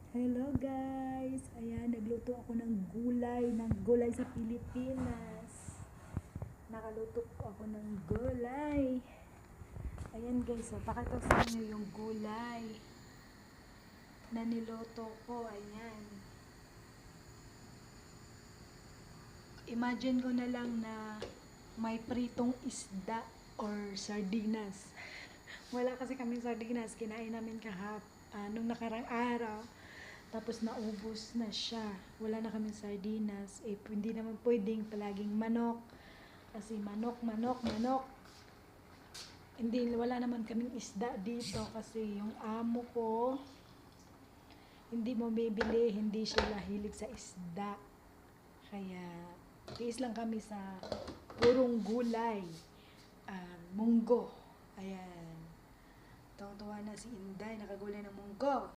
Hello guys! Ayan, nagluto ako ng gulay sa Pilipinas. Nakaluto ako ng gulay. Ayan guys, pakita ko sa inyo yung gulay na niluto ko. Ayan. Imagine ko na lang na may pritong isda or sardinas. Wala kasi kaming sardinas, kinain namin nung nakarang araw. Tapos naubos na siya. Wala na kaming sardinas. Hindi naman pwedeng palaging manok. Kasi manok, manok, manok. Wala naman kaming isda dito kasi yung amo ko hindi mo bibili, hindi siya mahilig sa isda. Kaya tiis lang kami sa purong gulay. Munggo. Ayan. Tuwa na si Inday, nakagulay ng munggo.